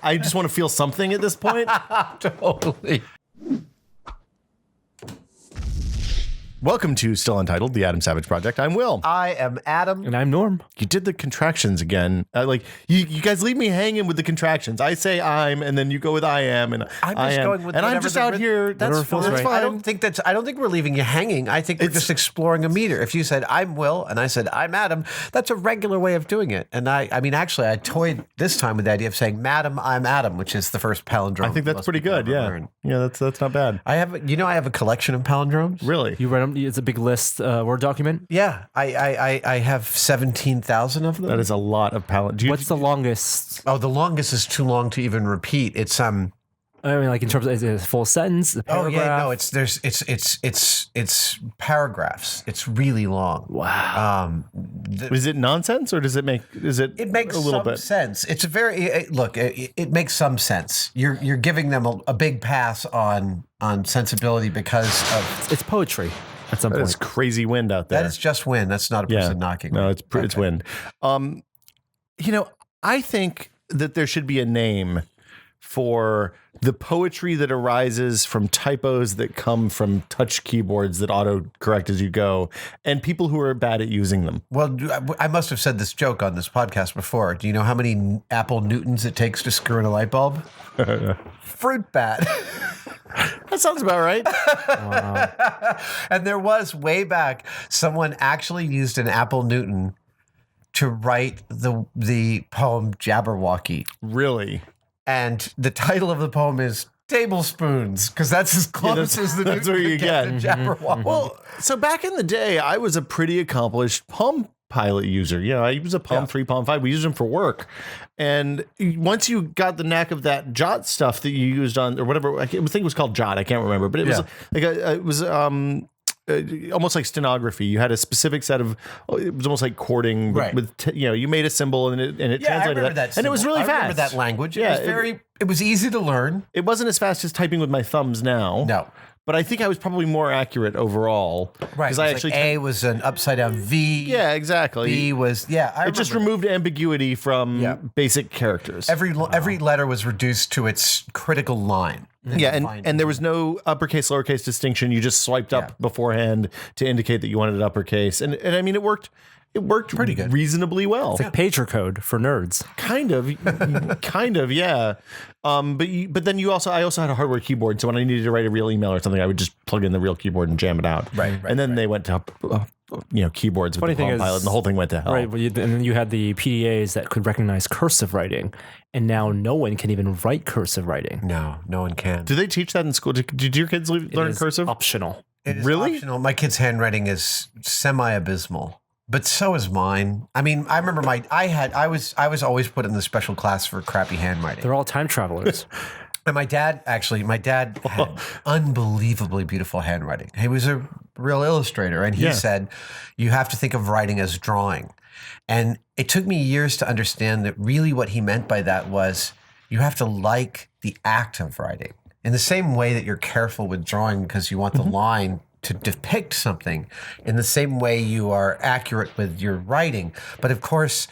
I just want to feel something at this point. Totally. Welcome to Still Untitled, the Adam Savage Project. I'm Will. I am Adam. And I'm Norm. You did the contractions again. You guys leave me hanging with the contractions. I say I'm, and then you go with I am, and I'm just I am. going with and I'm whatever just the out rhythm- here. That's feels fine. right. I don't think we're leaving you hanging. I think we're just exploring a meter. If you said I'm Will and I said I'm Adam, that's a regular way of doing it. And I mean, actually, I toyed this time with the idea of saying "Madam, I'm Adam," which is the first palindrome. I think that's pretty good. Yeah, yeah, that's not bad. I have a collection of palindromes. Really? You read them? It's a big list, Word document. Yeah, I have 17,000 of them. That is a lot of palindromes. What's the longest? Oh, the longest is too long to even repeat. It's I mean, like in terms of is it a full sentence, a Oh paragraph? yeah, no, it's paragraphs. It's really long. Wow. Is it nonsense or does it make? It makes a little some bit sense. It's a very it makes some sense. You're giving them a big pass on sensibility because of It's poetry at some It's point. crazy wind out there. that is just wind. That's not a person knocking. No, right? it's wind. I think that there should be a name for the poetry that arises from typos that come from touch keyboards that autocorrect as you go, and people who are bad at using them. Well, I must have said this joke on this podcast before. Do you know how many Apple Newtons it takes to screw in a light bulb? Fruit bat. That sounds about right. And there was way back someone actually used an Apple Newton to write the poem Jabberwocky. Really? And the title of the poem is Tablespoons, because that's as close as the that's Newton where you could get. to Jabberwocky. Well, so back in the day, I was a pretty accomplished Palm Pilot user. I use a Palm 3, Palm 5. We used them for work. And once you got the knack of that Jot stuff that you used on, or whatever, I think it was called Jot. I can't remember, but it was it was almost like stenography. You had a specific set of, it was almost like chording with you made a symbol and it I translated remember that and it was really I remember fast. that language. Yeah, it was easy to learn. it wasn't as fast as typing with my thumbs now. No. But I think I was probably more accurate overall. Right. Because I actually A was an upside down V. Yeah, exactly. B was It just removed ambiguity from basic characters. every letter was reduced to its critical line. Yeah, and there was no uppercase, lowercase distinction. You just swiped up beforehand to indicate that you wanted it uppercase. And I mean, it worked pretty good, reasonably well. It's like pager code for nerds. Kind of, yeah. But then I also had a hardware keyboard, so when I needed to write a real email or something, I would just plug in the real keyboard and jam it out. Right. And then they went to keyboards with Funny the thing Palm is- Pilot, and the whole thing went to hell. Right. And then you had the PDAs that could recognize cursive writing. And now no one can even write cursive writing. No one can. Do they teach that in school? Did your kids learn It is cursive? optional. It is Really? optional. My kid's handwriting is semi-abysmal, but so is mine. I mean, I remember I was always put in the special class for crappy handwriting. They're all time travelers. And my dad had unbelievably beautiful handwriting. He was a real illustrator, and he said, you have to think of writing as drawing. And it took me years to understand that really what he meant by that was you have to like the act of writing. In the same way that you're careful with drawing because you want the line to depict something, in the same way you are accurate with your writing. But of course,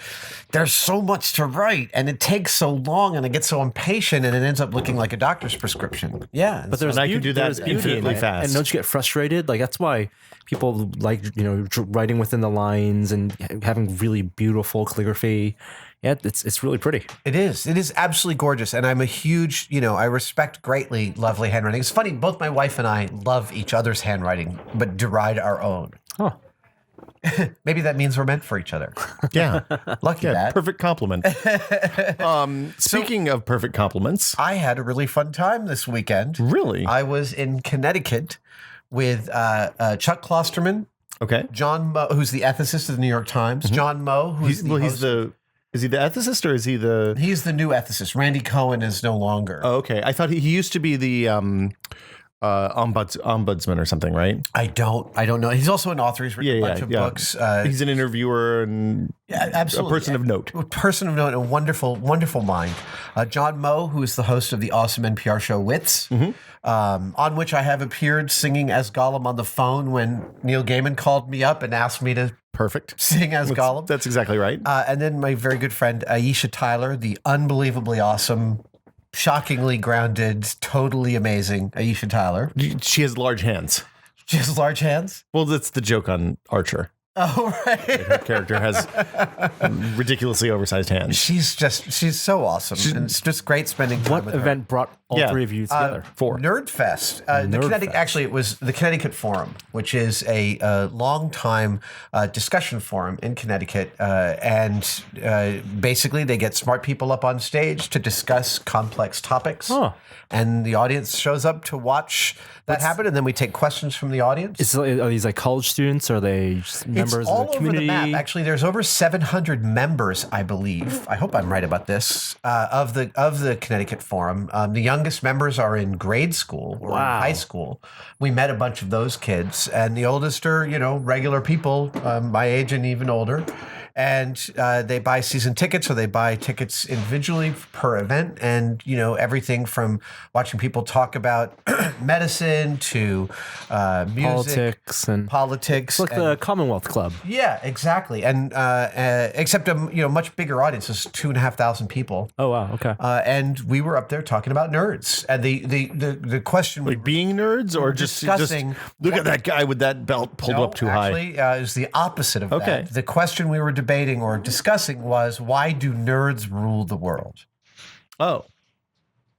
there's so much to write and it takes so long and I get so impatient and it ends up looking like a doctor's prescription. Yeah. But there's And I can do that there's beauty in infinitely it. fast. And don't you get frustrated? Like that's why people like writing within the lines and having really beautiful calligraphy. Yeah, it's really pretty. It is. It is absolutely gorgeous. And I'm a huge, I respect greatly lovely handwriting. It's funny, both my wife and I love each other's handwriting, but deride our own. Oh. Maybe that means we're meant for each other. Yeah. Lucky that. Perfect compliment. Speaking of perfect compliments. I had a really fun time this weekend. Really? I was in Connecticut with Chuck Klosterman, Okay. John Moe, who's the ethicist of the New York Times, John Moe, who's Is he the ethicist or is he the... He's the new ethicist. Randy Cohen is no longer. Oh, okay. I thought he used to be the ombudsman or something, right? I don't know. He's also an author. He's written a bunch of books. He's an interviewer and absolutely. a person of note. A person of note, a wonderful, wonderful mind. John Moe, who is the host of the awesome NPR show Wits, on which I have appeared singing as Gollum on the phone when Neil Gaiman called me up and asked me to Perfect. sing as Gollum. That's exactly right. And then my very good friend Aisha Tyler, the unbelievably awesome shockingly grounded, totally amazing Aisha Tyler. She has large hands. She has large hands. Well, that's the joke on Archer. Oh, right. Her character has ridiculously oversized hands. She's so awesome. And it's just great spending time What with her. event brought all three of you together? Nerdfest. Actually, it was the Connecticut Forum, which is a long-time discussion forum in Connecticut. And basically, they get smart people up on stage to discuss complex topics. Huh. And the audience shows up to watch that happen. And then we take questions from the audience. Are these like college students? Or are they just members all of the community? over the map. Actually, there's over 700 members, I believe. I hope I'm right about this. Of the Connecticut Forum, the youngest members are in grade school or in high school. We met a bunch of those kids, and the oldest are regular people, my age and even older. And they buy season tickets, or they buy tickets individually per event, and everything from watching people talk about medicine to music, politics, it's like the Commonwealth Club. Yeah, exactly. And except a much bigger audience, is 2,500 people. Oh wow, okay. And we were up there talking about nerds, and the question, like being nerds, or just look at that guy with that belt pulled up too high. Actually, it was the opposite of that. The question we were debating or discussing was, why do nerds rule the world? Oh,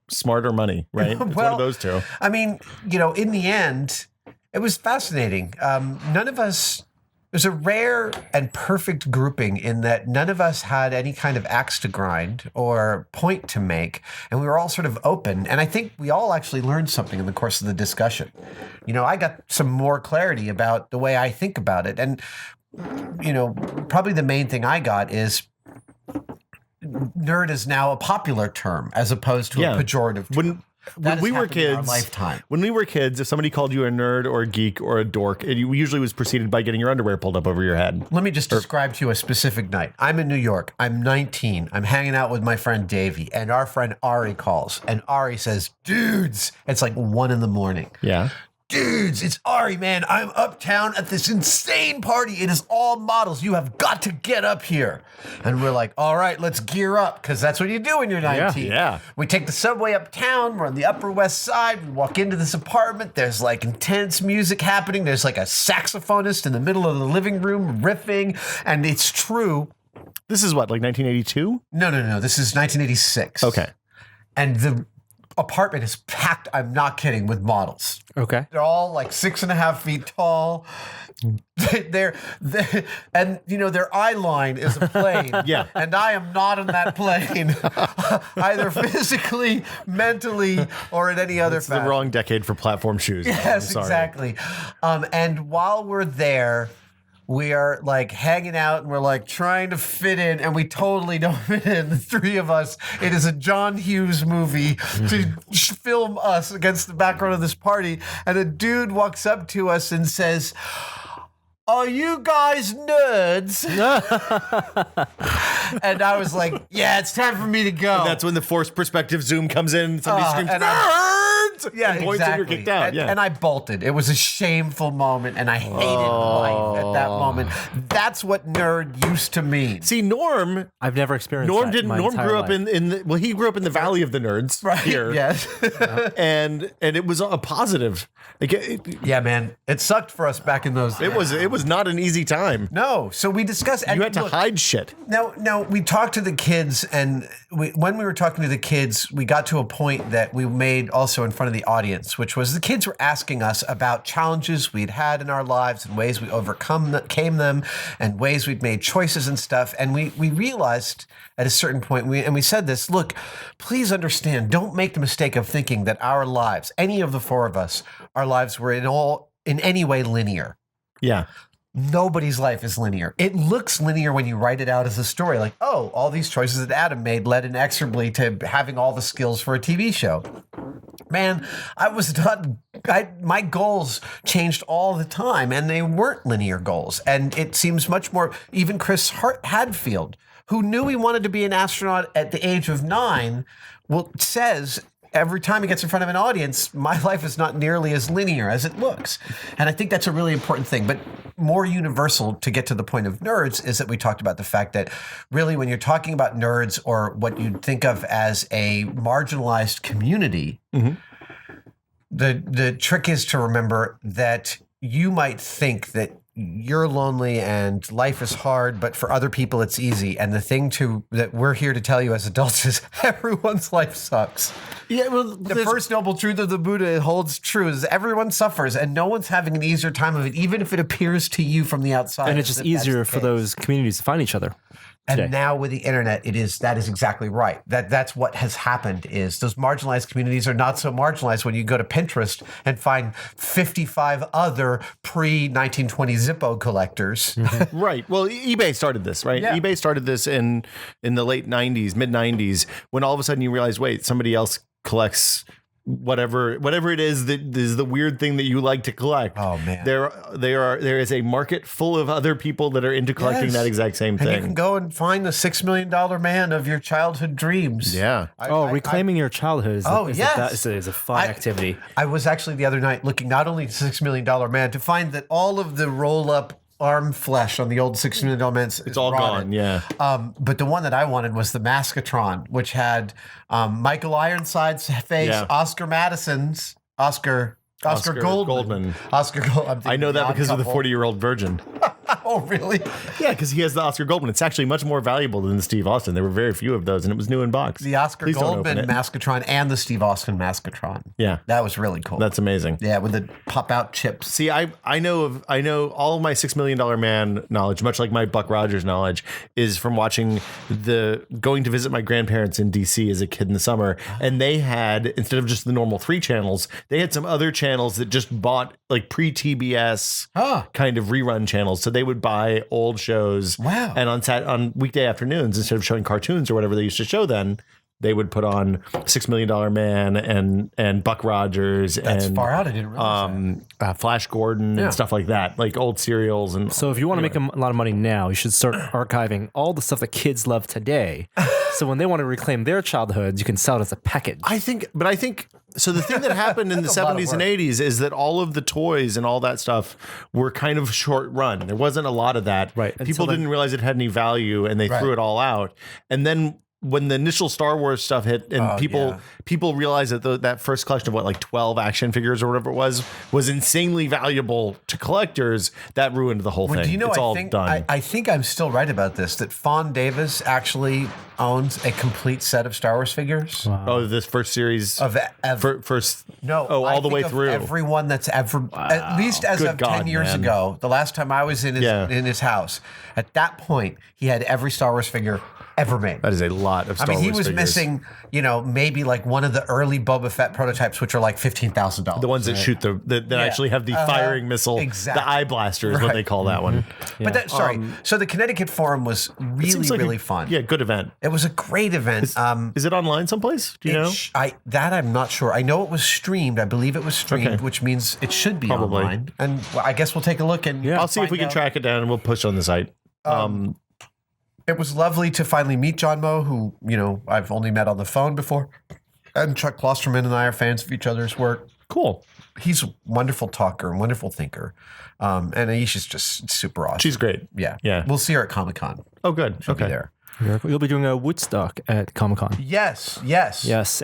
smarter money, right? It's one of those two. I mean, in the end, it was fascinating. None of us. It was a rare and perfect grouping in that none of us had any kind of axe to grind or point to make, and we were all sort of open. And I think we all actually learned something in the course of the discussion. I got some more clarity about the way I think about it. And, probably the main thing I got is nerd is now a popular term as opposed to a pejorative term. When we were kids, if somebody called you a nerd or a geek or a dork, it usually was preceded by getting your underwear pulled up over your head. Let me just describe to you a specific night. I'm in New York. I'm 19. I'm hanging out with my friend Davey, and our friend Ari calls, and Ari says, "Dudes," it's like 1 a.m. Yeah. "Dudes, it's Ari, man. I'm uptown at this insane party. It is all models. You have got to get up here." And we're like, all right, let's gear up, because that's what you do when you're 19. Yeah. We take the subway uptown. We're on the Upper West Side. We walk into this apartment. There's like intense music happening. There's like a saxophonist in the middle of the living room riffing. And it's true. This is what, like 1982? No. This is 1986. Okay. And the apartment is packed, I'm not kidding, with models. Okay. They're all like 6.5 feet tall. They're and their eye line is a plane. Yeah. And I am not in that plane, either physically, mentally, or in any other fashion. The wrong decade for platform shoes. Yes, exactly. And while we're there, we are like hanging out, and we're like trying to fit in, and we totally don't fit in. The three of us. It is a John Hughes movie to film us against the background of this party. And a dude walks up to us and says, "Are you guys nerds?" And I was like, "Yeah, it's time for me to go." And that's when the forced perspective zoom comes in. Somebody screams, "Nerds!" Yeah, and points and you're kicked out. And I bolted. It was a shameful moment, and I hated life at that moment. That's what nerd used to mean. See, Norm, I've never experienced Norm that didn't. my Norm entire grew up life. in the he grew up in the Valley of the Nerds here. Yes. and it was a positive. Like, Yeah, man. It sucked for us back in those days. it was not an easy time. No. So we discussed. You had to hide shit. No, we talked to the kids, and when we were talking to the kids, we got to a point that we made also in front of the audience, which was the kids were asking us about challenges we'd had in our lives and ways we overcame them and ways we'd made choices and stuff. And we realized at a certain point, we said this, look, please understand, don't make the mistake of thinking that our lives, any of the four of us, our lives were in any way linear. Yeah. Nobody's life is linear. It looks linear when you write it out as a story. Like, oh, all these choices that Adam made led inexorably to having all the skills for a TV show. Man, my goals changed all the time, and they weren't linear goals. And it seems much more, even Chris Hadfield, who knew he wanted to be an astronaut at the age of 9, says every time he gets in front of an audience, my life is not nearly as linear as it looks. And I think that's a really important thing. But more universal, to get to the point of nerds, is that we talked about the fact that really when you're talking about nerds or what you'd think of as a marginalized community, the trick is to remember that you might think that you're lonely and life is hard, but for other people it's easy. And the thing that we're here to tell you as adults is everyone's life sucks. Yeah, well, The first noble truth of the Buddha holds true is everyone suffers and no one's having an easier time of it, even if it appears to you from the outside. And it's just easier for those communities to find each other. Today. And now with the internet, that is exactly right. That's what has happened is those marginalized communities are not so marginalized when you go to Pinterest and find 55 other pre-1920 Zippo collectors. Right. Well, eBay started this, right? Yeah. eBay started this in the late 90s, mid 90s, when all of a sudden you realize, wait, somebody else collects whatever it is that is the weird thing that you like to collect. Oh man. There is a market full of other people that are into collecting that exact same thing. And you can go and find the $6 million man of your childhood dreams. Yeah. Reclaiming your childhood is a fun activity. I was actually the other night looking not only at the $6 million man to find that all of the roll up arm flesh on the old $6 million man it's all gone. Yeah. But the one that I wanted was the Mascotron, which had Michael Ironside's face, Oscar Madison's, Oscar Goldman. I know that because of the 40-year-old virgin. Oh, really? Yeah, because he has the Oscar Goldman. It's actually much more valuable than the Steve Austin. There were very few of those, and it was new in box. The Oscar Goldman Mascotron and the Steve Austin Mascotron. Yeah. That was really cool. That's amazing. Yeah, with the pop-out chips. See, I know all of my $6 Million Man knowledge, much like my Buck Rogers knowledge, is from watching going to visit my grandparents in DC as a kid in the summer, and they had, instead of just the normal 3 channels, they had some other channels that just bought like pre-TBS kind of rerun channels. So they would buy old shows. Wow. And on weekday afternoons, instead of showing cartoons or whatever they used to show then, they would put on $6 Million Man and Buck Rogers. That's far out. I didn't realize that. Flash Gordon and stuff like that, like old serials. And so if you want to make a lot of money now, you should start archiving all the stuff that kids love today. So when they want to reclaim their childhoods, you can sell it as a package. I think so. The thing that happened in the 70s and 80s is that all of the toys and all that stuff were kind of short run. There wasn't a lot of that. Right. People didn't realize it had any value, and they threw it all out. And then when the initial Star Wars stuff hit, and people realized that that first collection of like 12 action figures or whatever it was insanely valuable to collectors, that ruined the whole thing. Do you know, it's all done. I think I'm still right about this, that Fawn Davis actually owns a complete set of Star Wars figures. Wow. Oh, this first series of first. No. Oh, all the way of through. Everyone that's ever, at least as Good of God, 10 years man. ago, the last time I was in his house, at that point, he had every Star Wars figure ever made. That is a lot of Star Wars he was figures. missing, maybe like one of the early Boba Fett prototypes, which are like $15,000. The ones that shoot that actually have the firing missile, exactly. the eye blaster is what they call that one. But so the Connecticut Forum was really fun. Yeah, good event. It was a great event. Is it online someplace? Do you know? I'm not sure. I know it was streamed. I believe it was streamed, which means it should be online. And I guess we'll take a look and I'll see if we can track it down and we'll push on the site. It was lovely to finally meet John Moe, who, I've only met on the phone before. And Chuck Klosterman and I are fans of each other's work. Cool. He's a wonderful talker and wonderful thinker. And Aisha's just super awesome. She's great. Yeah. Yeah. We'll see her at Comic-Con. Oh, good. She'll be there. You'll be doing a Woodstock at Comic-Con. Yes.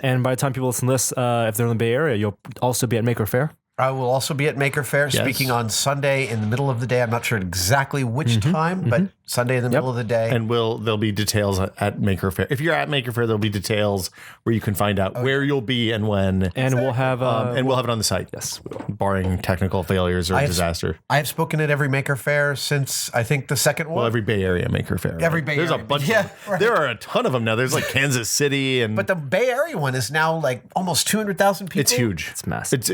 And by the time people listen to this, if they're in the Bay Area, you'll also be at Maker Faire. I will also be at Maker Faire speaking on Sunday in the middle of the day. I'm not sure exactly which time, but Sunday in the middle of the day. And there'll be details at Maker Faire. If you're at Maker Faire, there'll be details where you can find out where you'll be and when. And we'll have we'll have it on the site. Yes, barring technical failures or disaster. I have spoken at every Maker Faire since I think the second one. Well, every Bay Area Maker Faire. Every Bay There's Area. a bunch. There are a ton of them now. There's like Kansas City but the Bay Area one is now like almost 200,000 people. It's huge. It's massive.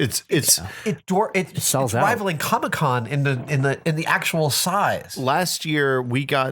It sells out, rivaling Comic-Con in the actual size. Last year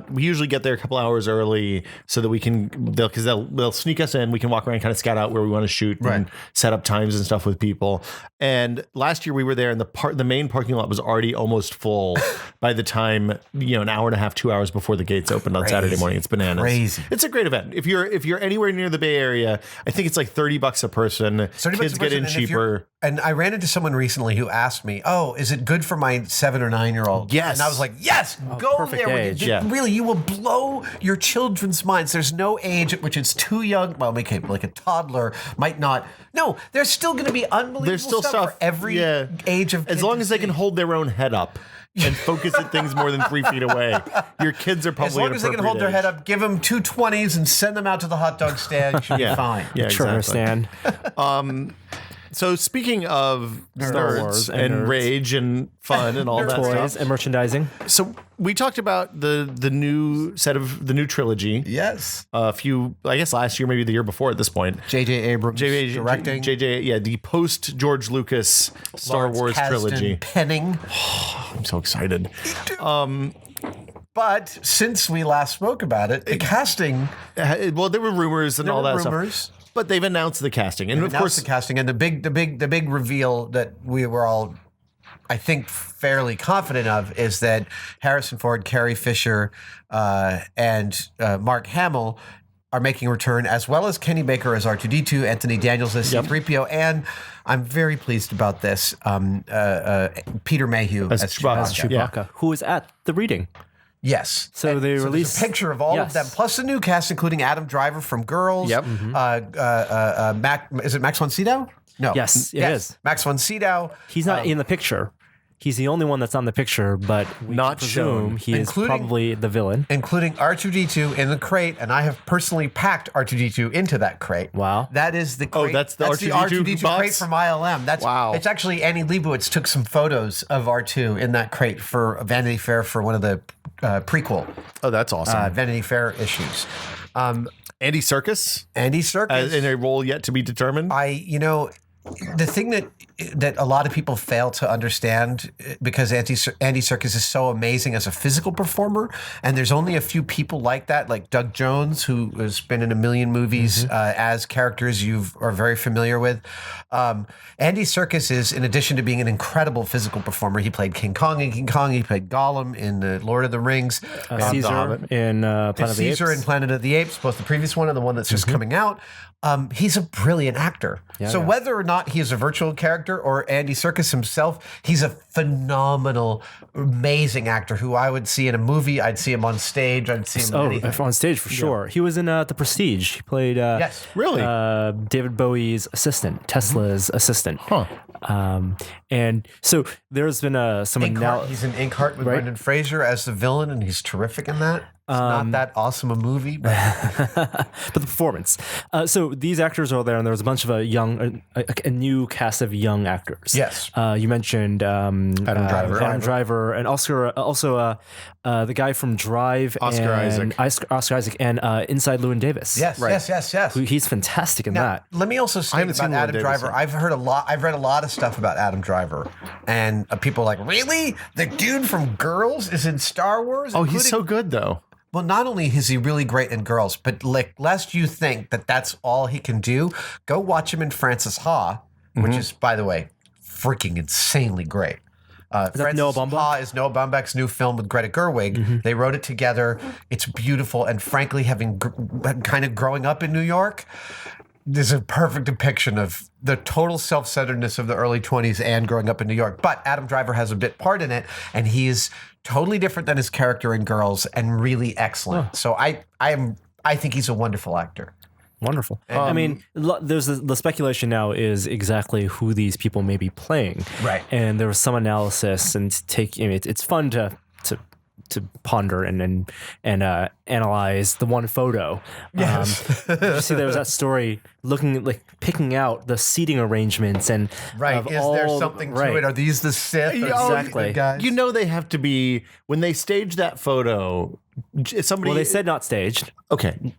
we usually get there a couple hours early so that we can they'll sneak us in. We can walk around, kind of scout out where we want to shoot and set up times and stuff with people. And last year we were there, and the main parking lot was already almost full by the time an hour and a half, 2 hours before the gates opened on Saturday morning. It's bananas. Crazy. It's a great event. If you're anywhere near the Bay Area, I think it's like $30 a person. Kids get in cheaper. And I ran into someone recently who asked me, "Oh, is it good for my 7 or 9 year old?" Yes. And I was like, "Yes, go there. Age. Really, you will blow your children's minds. There's no age at which it's too young. Well, okay, like a toddler might not. No, there's still going to be unbelievable stuff for every age of. As long as they can hold their own head up and focus at things more than 3 feet away, your kids are probably as long as they can hold their head up. Give them 2 20s and send them out to the hot dog stand. You should be fine. Yeah, Sure, exactly. stand. So speaking of Star nerds Wars and nerds. rage and fun and all that Toys stuff, and merchandising. so we talked about the new trilogy. Yes. A few, I guess last year, maybe the year before at this point. J.J. Abrams directing. The post George Lucas Star Lawrence Wars Kasdan trilogy. penning. I'm so excited. But since we last spoke about it, the casting. Well, there were rumors and all that stuff. But they've announced the casting, and of course, the casting and the big reveal that we were all, I think, fairly confident of is that Harrison Ford, Carrie Fisher, and Mark Hamill are making a return, as well as Kenny Baker as R2D2, Anthony Daniels as C-3PO, and I'm very pleased about this. Peter Mayhew as Chewbacca, who was at the reading. Yes. So they released a picture of all of them, plus the new cast, including Adam Driver from Girls. Yep. Is it Max von Sydow? No. Yes, it is. Max von Sydow. He's not in the picture. He's the only one that's on the picture, but we Not presume shown. he is probably the villain. Including R2D2 in the crate, and I have personally packed R2D2 into that crate. Wow. That is the crate. that's the R2D2 box? crate from ILM. Wow. It's actually Annie Leibovitz took some photos of R2 in that crate for Vanity Fair for one of the prequel oh, that's awesome. Vanity Fair issues. Andy Serkis Andy Serkis. in a role yet to be determined. The thing that a lot of people fail to understand, because Andy Serkis is so amazing as a physical performer, and there's only a few people like that, like Doug Jones, who has been in a million movies as characters you are very familiar with. Andy Serkis is, in addition to being an incredible physical performer, he played King Kong in King Kong, he played Gollum in The Lord of the Rings, Caesar in Planet of the Apes. Caesar in Planet of the Apes, both the previous one and the one that's just coming out. He's a brilliant actor. Whether or not he is a virtual character or Andy Serkis himself, he's a phenomenal, amazing actor who I would see in a movie. I'd see him on stage. I'd see him in anything. On stage for sure. He was in The Prestige. He played Really? David Bowie's assistant, Tesla's assistant. Huh. And so there's been some Inkheart. He's in Inkheart with Brendan Fraser as the villain, and he's terrific in that. It's not that awesome a movie, but but the performance. So these actors are there, and there was a bunch of a new cast of young actors. Yes. You mentioned Adam Driver, and also the guy from Drive, Oscar Isaac, and Inside Llewyn Davis. Yes. He's fantastic in that. Let me also say about Adam Driver. I've read a lot of stuff about Adam Driver, and people are like, really? The dude from Girls is in Star Wars? Oh, he's so good though. Well, not only is he really great in Girls, but lest you think that that's all he can do, go watch him in Frances Ha, which is, by the way, freaking insanely great. Frances Ha is Noah Baumbach's new film with Greta Gerwig. They wrote it together. It's beautiful, and frankly, having kind of growing up in New York, there's a perfect depiction of the total self-centeredness of the early 20s and growing up in New York. But Adam Driver has a bit part in it, and he is totally different than his character in Girls and really excellent. So I think he's a wonderful actor. Wonderful. I mean, there's the speculation now is exactly who these people may be playing. Right. And there was some analysis and it's fun to ponder and analyze the one photo. Yes. You see, there was that story picking out the seating arrangements and there something to it? Are these the Sith? Exactly. Guys? They have to be when they stage that photo. Somebody. Well, they said not staged. Okay.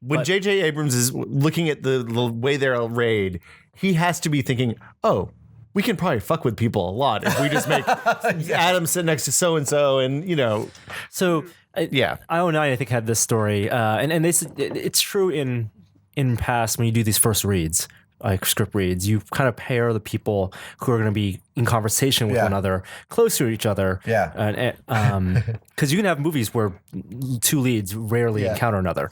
When J.J. Abrams is looking at the way they're arrayed, he has to be thinking, oh, we can probably fuck with people a lot if we just make Adam sit next to so-and-so and, So IO9, I think, had this story, and they said it's true in past when you do these first reads, like script reads, you kind of pair the people who are going to be in conversation with one another close to each other. Yeah. Because you can have movies where two leads rarely encounter another.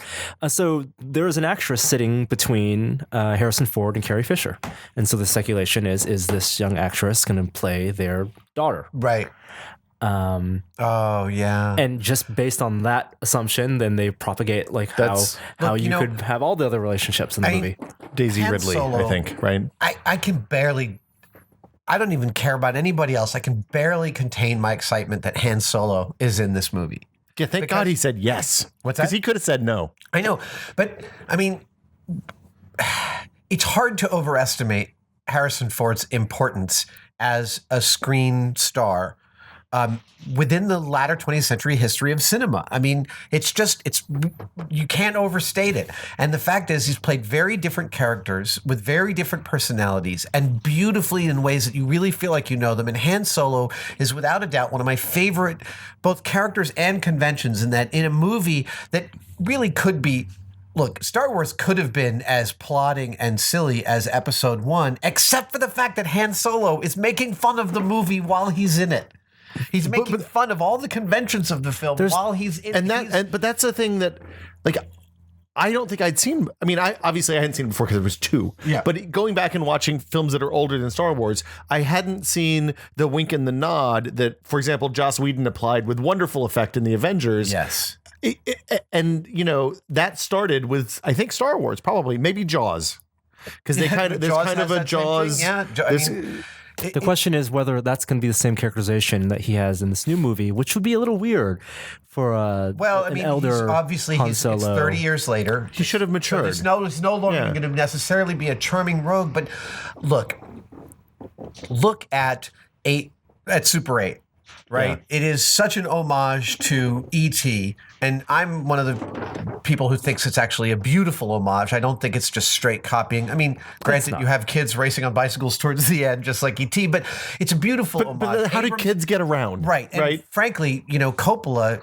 So there is an actress sitting between Harrison Ford and Carrie Fisher. And so the speculation is this young actress going to play their daughter? Right. And just based on that assumption, then they propagate like how you could have all the other relationships in the movie. Daisy Han Ridley, Solo, I think, right? I can barely, I don't even care about anybody else. I can barely contain my excitement that Han Solo is in this movie. Yeah, thank God he said yes. What's that? Because he could have said no. I know, but I mean, it's hard to overestimate Harrison Ford's importance as a screen star within the latter 20th century history of cinema. I mean, you can't overstate it. And the fact is, he's played very different characters with very different personalities and beautifully in ways that you really feel like you know them. And Han Solo is without a doubt one of my favorite both characters and conventions, in that in a movie that really could be, look, Star Wars could have been as plodding and silly as Episode 1, except for the fact that Han Solo is making fun of the movie while he's in it. He's making fun of all the conventions of the film while he's in it. But that's the thing that, like, I don't think I'd seen. I mean, I hadn't seen it before because it was 2. Yeah. But going back and watching films that are older than Star Wars, I hadn't seen the wink and the nod that, for example, Joss Whedon applied with wonderful effect in the Avengers. Yes. And that started with, I think, Star Wars, probably, maybe Jaws, because there's kind of a Jaws. The question is whether that's going to be the same characterization that he has in this new movie, which would be a little weird for an elder Han Solo. It's 30 years later. He should have matured. So he's no longer going to necessarily be a charming rogue. But look at Super 8. Right? Yeah. It is such an homage to E.T., and I'm one of the people who thinks it's actually a beautiful homage. I don't think it's just straight copying. I mean, granted, you have kids racing on bicycles towards the end, just like E.T., but it's a beautiful homage. But how do kids get around? Right. And frankly, Coppola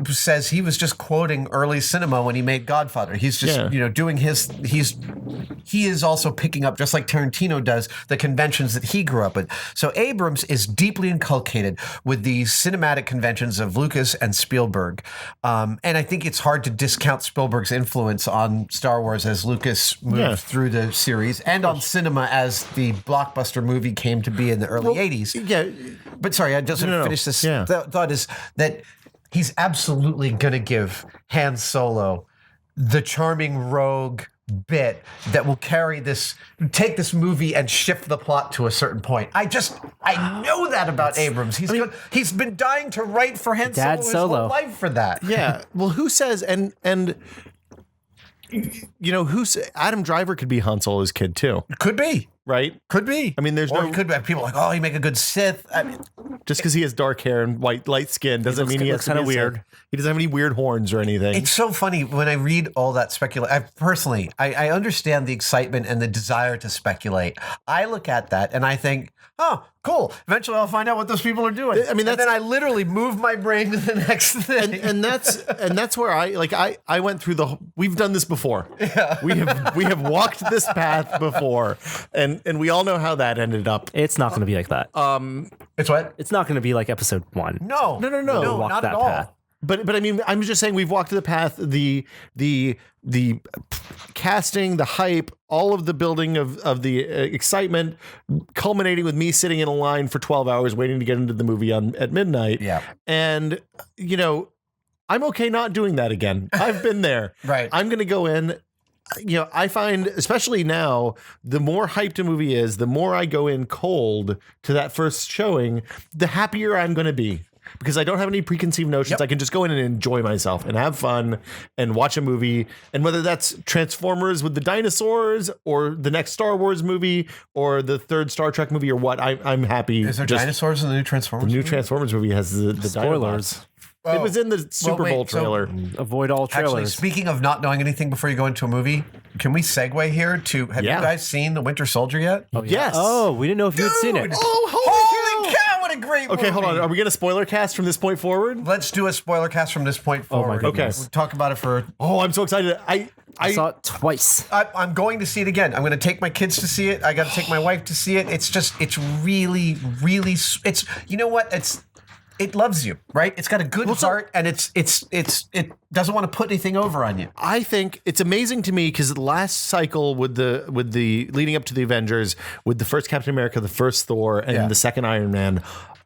says he was just quoting early cinema when he made Godfather. He's just, doing he is also picking up, just like Tarantino does, the conventions that he grew up with. So Abrams is deeply inculcated with the cinematic conventions of Lucas and Spielberg. And I think it's hard to discount Spielberg's influence on Star Wars as Lucas moved through the series, and on cinema as the blockbuster movie came to be in the early 80s. Yeah. But sorry, I just want to finish this thought is that he's absolutely going to give Han Solo the charming rogue bit that will take this movie and shift the plot to a certain point. I know that about Abrams. He's been dying to write for Han Solo his whole life for that. Yeah. Well, who says, and Adam Driver could be Han Solo's kid too. Could be. Right? Could be. I mean, it could be people like, oh, he make a good Sith. I mean, just because he has dark hair and light skin doesn't mean he has kind of weird. He doesn't have any weird horns or anything. It's so funny when I read all that speculation. I understand the excitement and the desire to speculate. I look at that and I think, oh, cool. Eventually, I'll find out what those people are doing. I mean, and then I literally move my brain to the next thing. And that's where I went through we've done this before. Yeah. We have walked this path before, and we all know how that ended up. It's not going to be like that. It's what? It's not going to be like Episode 1. No, not at all. Path. But I mean, I'm just saying we've walked the path, the casting, the hype, all of the building of the excitement, culminating with me sitting in a line for 12 hours waiting to get into the movie at midnight. Yeah. And, I'm okay not doing that again. I've been there. Right. I'm going to go in. I find, especially now, the more hyped a movie is, the more I go in cold to that first showing, the happier I'm going to be. Because I don't have any preconceived notions. I can just go in and enjoy myself and have fun and watch a movie. And whether that's Transformers with the dinosaurs or the next Star Wars movie or the third Star Trek movie or what, I'm happy. Is there dinosaurs in the new Transformers movie? The new Transformers movie has the spoilers. It was in the Super Bowl trailer. Avoid all trailers. Actually, speaking of not knowing anything before you go into a movie, can we segue here to, have you guys seen The Winter Soldier yet? Oh, yes. Oh, we didn't know if you had seen it. Oh, holy cow, what a great Okay, movie. hold on. Are we going to spoiler cast from this point forward? Let's do a spoiler cast from this point forward. goodness. We'll talk about it for... Oh, I'm so excited. I saw it twice. I'm going to see it again. I'm going to take my kids to see it. I got to take my wife to see it. It's really, really, it's, you know what? It loves you, right? It's got a good heart, and it doesn't want to put anything over on you. I think it's amazing to me because the last cycle with the leading up to the Avengers, with the first Captain America, the first Thor, and the second Iron Man,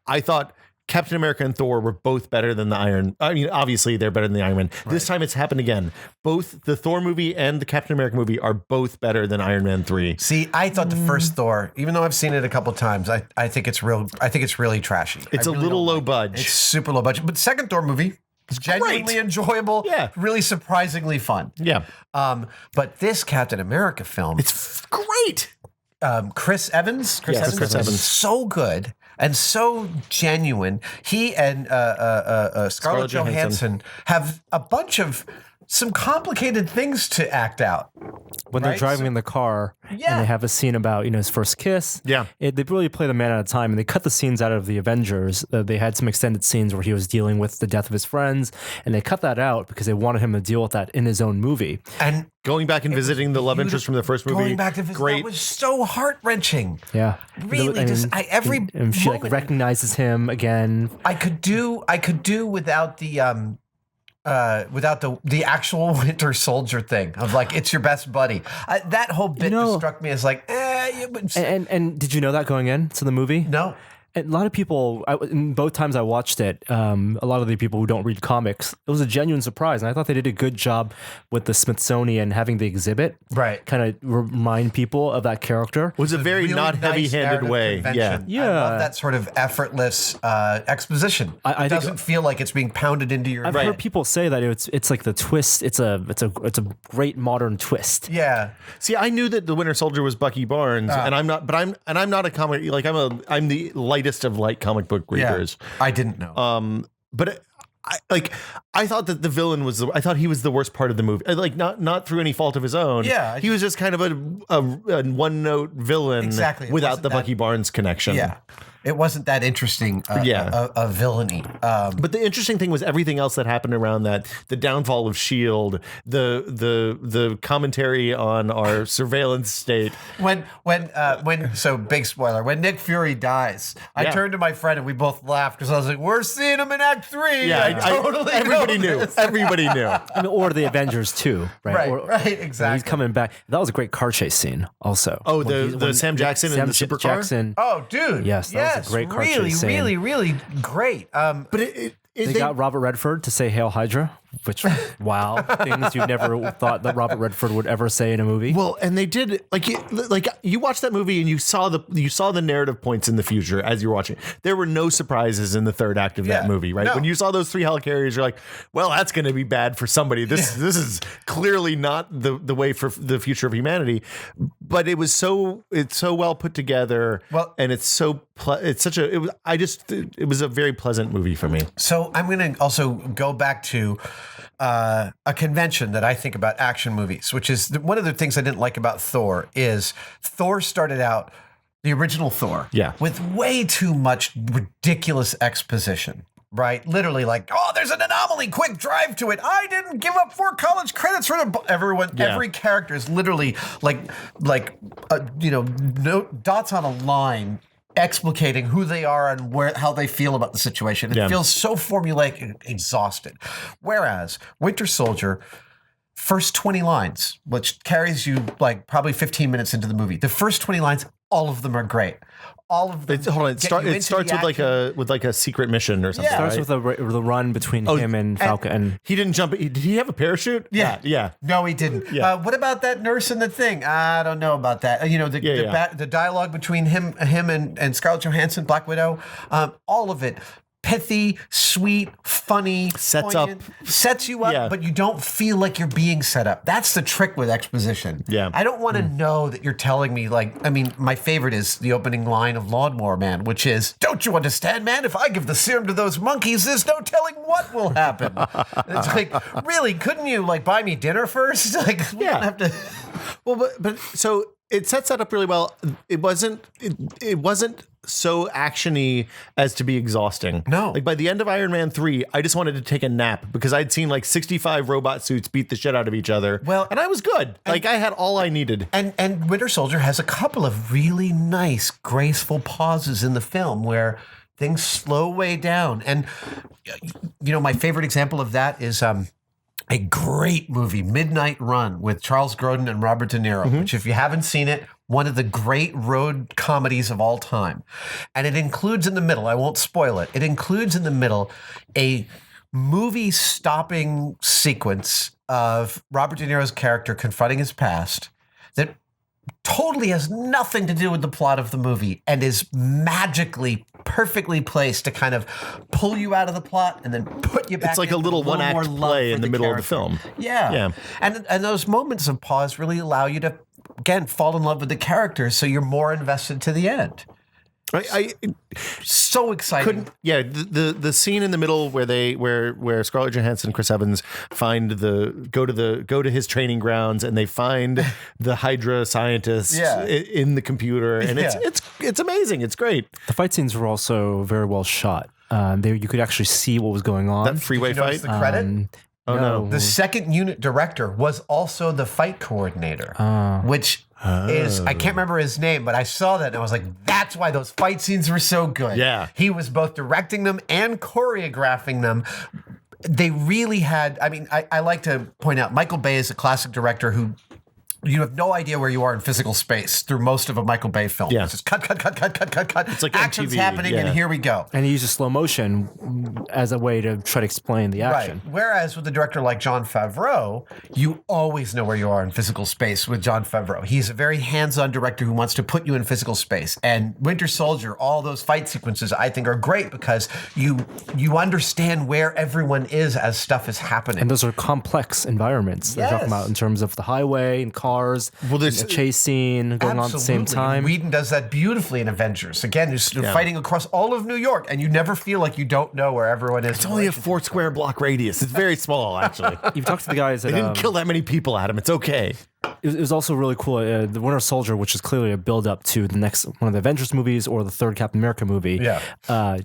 I thought Captain America and Thor were both better than the Iron. I mean, obviously they're better than the Iron Man. Right. This time it's happened again. Both the Thor movie and the Captain America movie are both better than Iron Man 3. See, I thought the first Thor, even though I've seen it a couple times, I think it's really trashy. It's a little low budget. It's super low budget. But the second Thor movie is genuinely enjoyable. Yeah. Really surprisingly fun. Yeah. But this Captain America film, it's great. Chris Evans. Chris Evans. Is so good and so genuine. He and Scarlett Johansson have a bunch of some complicated things to act out. When they're driving in the car and they have a scene about, his first kiss. Yeah. They really play the man at a time, and they cut the scenes out of the Avengers. They had some extended scenes where he was dealing with the death of his friends, and they cut that out because they wanted him to deal with that in his own movie. And going back and visiting the love interest from the first movie. Going back to visit, that was so heart-wrenching. Yeah. Really, and she recognizes him again. I could do without the actual Winter Soldier thing of like, it's your best buddy. That whole bit just struck me as like, And did you know that going into the movie? No. And a lot of people, in both times I watched it, a lot of the people who don't read comics, it was a genuine surprise. And I thought they did a good job with the Smithsonian having the exhibit. Right. Kind of remind people of that character. It was a very really not heavy-handed way. Convention. Yeah. I love that sort of effortless exposition. It doesn't feel like it's being pounded into your... I've heard people say that it's like the twist. It's a great modern twist. Yeah. See, I knew that the Winter Soldier was Bucky Barnes, and I'm not a comic, like I'm the lightest of light comic book readers. Yeah, I didn't know. But I thought that the villain I thought he was the worst part of the movie. Like not through any fault of his own. Yeah, he was just kind of a one note villain without the Bucky Barnes connection. Yeah. It wasn't that interesting a villainy. But the interesting thing was everything else that happened around that, the downfall of S.H.I.E.L.D., the commentary on our surveillance state. So big spoiler, when Nick Fury dies, I turned to my friend and we both laughed because I was like, we're seeing him in Act 3. Yeah, everybody knew. Everybody knew. I mean, or the Avengers too, right? Right, exactly. He's coming back. That was a great car chase scene also. Oh, the Sam Jackson and the supercar? Jackson. Oh, dude. Yes, that was a great car chase scene. Really great. But they got Robert Redford to say Hail Hydra, which, wow, things you never thought that Robert Redford would ever say in a movie. Well, and they did, like you watched that movie and you saw the narrative points in the future as you were watching. There were no surprises in the third act of that movie, right? No. When you saw those 3 helicarriers, you're like, well, that's going to be bad for somebody. This is clearly not the way for the future of humanity. But it's so well put together. Well, and it was a very pleasant movie for me. So I'm going to also go back to a convention that I think about action movies, which is one of the things I didn't like about Thor is Thor started out, the original Thor, with way too much ridiculous exposition. Right, literally like, oh, there's an anomaly. Quick, drive to it. I didn't give up 4 college credits for everyone. Yeah. Every character is literally like dots on a line, explicating who they are and how they feel about the situation. It feels so formulaic and exhausted. Whereas Winter Soldier, first 20 lines, which carries you like probably 15 minutes into the movie. The first 20 lines, all of them are great. All of them. Hold on. It starts with like a secret mission or something. It starts with the run between him and Falcon. And he didn't jump. Did he have a parachute? Yeah. No, he didn't. Yeah. What about that nurse in the thing? I don't know about that. The dialogue between him and Scarlett Johansson, Black Widow, all of it. Pithy, sweet, funny, sets you up, but you don't feel like you're being set up. That's the trick with exposition. Yeah. I don't want to know that you're telling me my favorite is the opening line of Lawnmower Man, which is, don't you understand, man? If I give the serum to those monkeys, there's no telling what will happen. It's like, really, couldn't you buy me dinner first? Like, we don't have to. Well, but so it sets that up really well. It wasn't so actiony as to be exhausting. No. Like by the end of Iron Man 3, I just wanted to take a nap because I'd seen like 65 robot suits beat the shit out of each other. Well, and I was good. Like I had all I needed. And Winter Soldier has a couple of really nice, graceful pauses in the film where things slow way down. And, you know, my favorite example of that is a great movie, Midnight Run, with Charles Grodin and Robert De Niro, which if you haven't seen it, one of the great road comedies of all time. And it includes in the middle, I won't spoil it, it includes in the middle a movie stopping sequence of Robert De Niro's character confronting his past that totally has nothing to do with the plot of the movie and is magically perfectly placed to kind of pull you out of the plot and then put you back. It's like in a little with one-act more love play for in the middle character. of the film. Yeah. And those moments of pause really allow you to, again, fall in love with the characters so you're more invested to the end. I So exciting. the scene in the middle where Scarlett Johansson and Chris Evans go to his training grounds and they find the Hydra scientists in the computer and it's amazing. It's great. The fight scenes were also very well shot. You could actually see what was going on. That freeway fight. The credit? No. The second unit director was also the fight coordinator, which is, I can't remember his name, but I saw that and I was like, that's why those fight scenes were so good. Yeah. He was both directing them and choreographing them. They really had, I mean, I like to point out, Michael Bay is a classic director who you have no idea where you are in physical space through most of a Michael Bay film. Yeah. It's just cut. It's like action's MTV, happening and here we go. And he uses slow motion as a way to try to explain the action. Right. Whereas with a director like Jon Favreau, you always know where you are in physical space with Jon Favreau. He's a very hands-on director who wants to put you in physical space. And Winter Soldier, all those fight sequences, I think are great because you understand where everyone is as stuff is happening. And those are complex environments. They're talking about in terms of the highway and cars. Well, there's a chase scene going on at the same time. Whedon does that beautifully in Avengers. Again, you're fighting across all of New York, and you never feel like you don't know where everyone is. It's only a 4 square block radius. It's very small, actually. You've talked to the guys that They didn't kill that many people, Adam. It's okay. It was also really cool. The Winter Soldier, which is clearly a build up to the next one of the Avengers movies or the third Captain America movie. Yeah.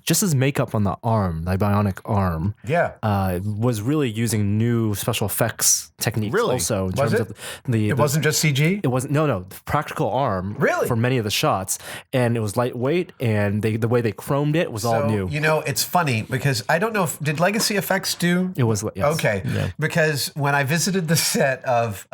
Just his makeup on the arm, the bionic arm. Yeah. Was really using new special effects techniques. Really? Also, in Was terms it? of the. It wasn't just CG? It wasn't. No, the practical arm. Really? For many of the shots, and it was lightweight, and the way they chromed it was all new. You know, it's funny because I don't know if did Legacy Effects do. It was yes. Okay, because when I visited the set of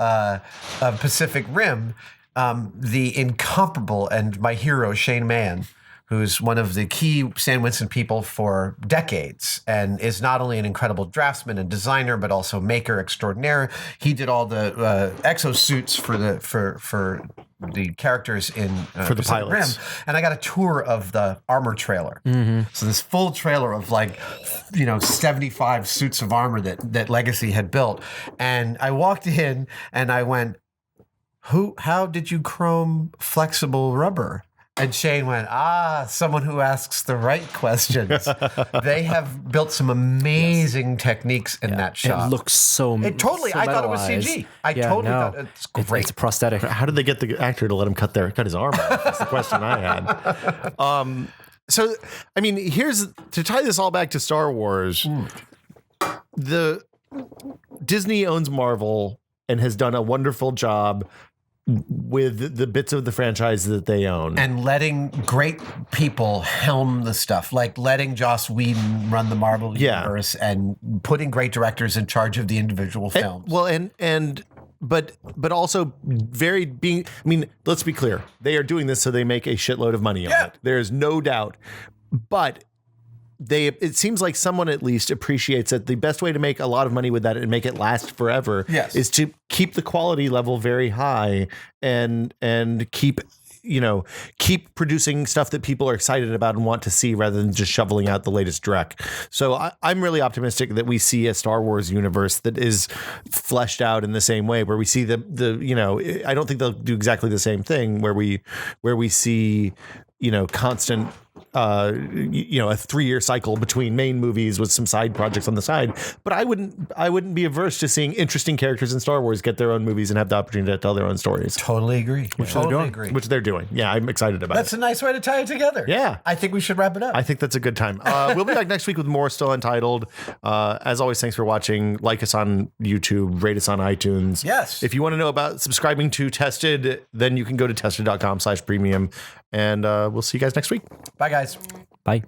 Pacific Rim, the incomparable and my hero Shane Mann, who's one of the key San Winston people for decades and is not only an incredible draftsman and designer but also maker extraordinaire. He did all the exosuits for the characters in For the Pacific pilots. Rim. And I got a tour of the armor trailer. So this full trailer of 75 suits of armor that Legacy had built. And I walked in and I went, how did you chrome flexible rubber? And Shane went, someone who asks the right questions. They have built some amazing techniques in that shot. It looks so. I thought it was CG. I totally thought it's great. It's a prosthetic. How did they get the actor to let him cut his arm off? That's the question I had. So, I mean, to tie this all back to Star Wars. The Disney owns Marvel and has done a wonderful job with the bits of the franchise that they own. And letting great people helm the stuff, like letting Joss Whedon run the Marvel universe and putting great directors in charge of the individual films. But also let's be clear. They are doing this so they make a shitload of money on it. There's no doubt. But it seems like someone at least appreciates that the best way to make a lot of money with that and make it last forever is to keep the quality level very high and keep producing stuff that people are excited about and want to see rather than just shoveling out the latest dreck. So I'm really optimistic that we see a Star Wars universe that is fleshed out in the same way, where we see I don't think they'll do exactly the same thing where we see constant a 3-year cycle between main movies with some side projects on the side. But I wouldn't be averse to seeing interesting characters in Star Wars get their own movies and have the opportunity to tell their own stories. Totally agree. Which they're doing. Yeah, I'm excited about That's a nice way to tie it together. Yeah. I think we should wrap it up. I think that's a good time. We'll be back next week with more Still Untitled. As always, thanks for watching. Like us on YouTube, rate us on iTunes. Yes. If you want to know about subscribing to Tested, then you can go to tested.com/premium. And we'll see you guys next week. Bye, guys. Bye.